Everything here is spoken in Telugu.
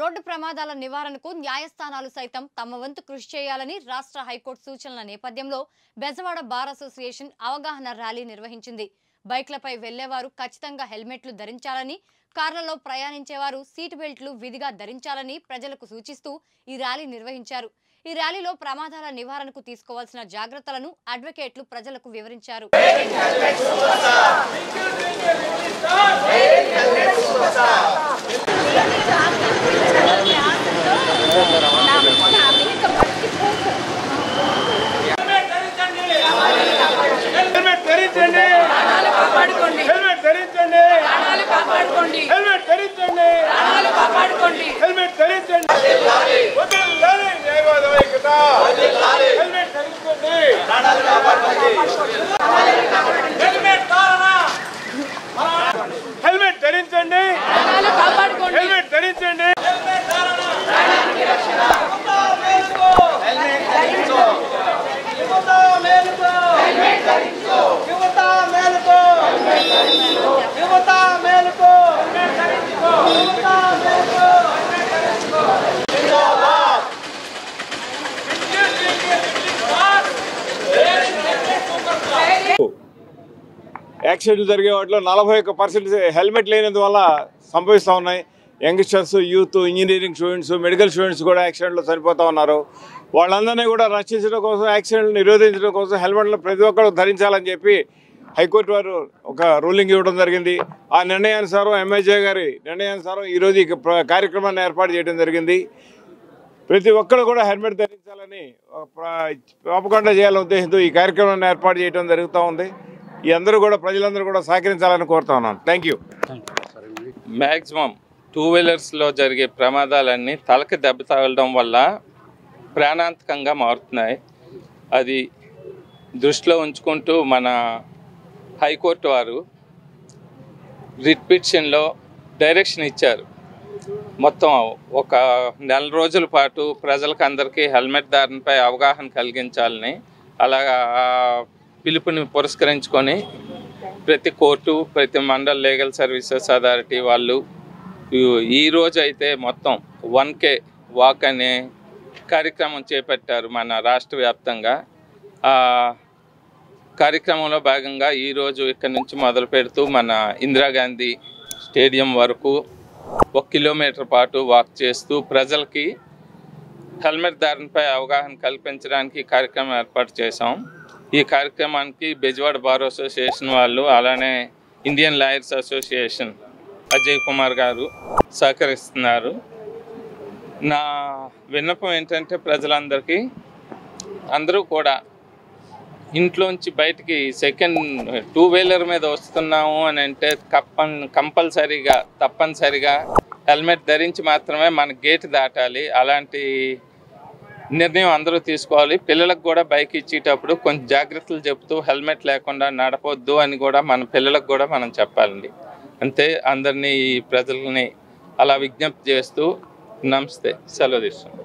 రోడ్డు ప్రమాదాల నివారణకు న్యాయస్థానాలు సైతం తమ వంతు కృషి చేయాలని రాష్ట్ర హైకోర్టు సూచనల నేపథ్యంలో బెజవాడ బార్ అసోసియేషన్ అవగాహన ర్యాలీ నిర్వహించింది. బైక్లపై వెళ్లేవారు ఖచ్చితంగా హెల్మెట్లు ధరించాలని, కార్లలో ప్రయాణించేవారు సీట్ బెల్ట్లు విధిగా ధరించాలని ప్రజలకు సూచిస్తూ ఈ ర్యాలీ నిర్వహించారు. ఈ ర్యాలీలో ప్రమాదాల నివారణకు తీసుకోవాల్సిన జాగ్రత్తలను అడ్వకేట్లు ప్రజలకు వివరించారు. యాక్సిడెంట్లు జరిగే వాటిలో 41% హెల్మెట్ లేనందువల్ల సంభవిస్తూ ఉన్నాయి. Youngsters, youth, engineering students, medical students కూడా యాక్సిడెంట్లో చనిపోతూ ఉన్నారు. వాళ్ళందరినీ కూడా రక్షించడం కోసం, యాక్సిడెంట్లు నిరోధించడం కోసం హెల్మెట్లు ప్రతి ఒక్కరు ధరించాలని చెప్పి హైకోర్టు వారు ఒక రూలింగ్ ఇవ్వడం జరిగింది. ఆ నిర్ణయానుసారం ఎంఐజే గారి నిర్ణయానుసారం ఈరోజు ఈ కార్యక్రమాన్ని ఏర్పాటు చేయడం జరిగింది. ప్రతి ఒక్కరు కూడా హెల్మెట్ ధరించాలని ప్రాపగండా చేయాలనే ఉద్దేశంతో ఈ కార్యక్రమాన్ని ఏర్పాటు చేయడం జరుగుతూ ఉంది. ఈ అందరూ కూడా ప్రజలందరూ కూడా సహకరించాలని కోరుతా ఉన్నాను. Thank you. మ్యాక్సిమం 2 వీలర్స్లో జరిగే ప్రమాదాలన్నీ తలకి దెబ్బ తగలడం వల్ల ప్రాణాంతకంగా మారుతున్నాయి. అది దృష్టిలో ఉంచుకుంటూ మన హైకోర్టు వారు రిట్ పిటిషన్లో డైరెక్షన్ ఇచ్చారు. మొత్తం ఒక 1 నెల రోజుల పాటు ప్రజలకు అందరికీ హెల్మెట్ ధారణపై అవగాహన కలిగించాలని, అలాగా పిలుపుని పురస్కరించుకొని ప్రతి కోర్టు, ప్రతి మండల్ లీగల్ సర్వీసెస్ అథారిటీ వాళ్ళు ఈరోజు అయితే మొత్తం 1K వాక్ అనే కార్యక్రమం చేపట్టారు మన రాష్ట్ర వ్యాప్తంగా. ఆ కార్యక్రమంలో భాగంగా ఈరోజు ఇక్కడి నుంచి మొదలు పెడుతూ మన ఇందిరాగాంధీ స్టేడియం వరకు 1 కిలోమీటర్ పాటు వాక్ చేస్తూ ప్రజలకి హెల్మెట్ ధారణపై అవగాహన కల్పించడానికి కార్యక్రమం ఏర్పాటు చేశాం. ఈ కార్యక్రమానికి బెజవాడ బార్ అసోసియేషన్ వాళ్ళు, అలానే Indian lawyers association Ajay Kumar గారు సహకరిస్తున్నారు. నా విన్నపం ఏంటంటే ప్రజలందరికీ అందరూ కూడా ఇంట్లోంచి బయటికి సెకండ్ 2 వీలర్ మీద వస్తున్నాము అని అంటే తప్పనిసరిగా హెల్మెట్ ధరించి మాత్రమే మన గేట్ దాటాలి. అలాంటి నిర్ణయం అందరూ తీసుకోవాలి. పిల్లలకు కూడా బైక్ ఇచ్చేటప్పుడు కొంచెం జాగ్రత్తలు చెప్తూ హెల్మెట్ లేకుండా నడపొద్దు అని కూడా మన పిల్లలకు కూడా మనం చెప్పాలండి. అంతే. అందరినీ, ప్రజల్ని అలా విజ్ఞప్తి చేస్తూ నమస్తే, సెలవు తీస్తున్నాం.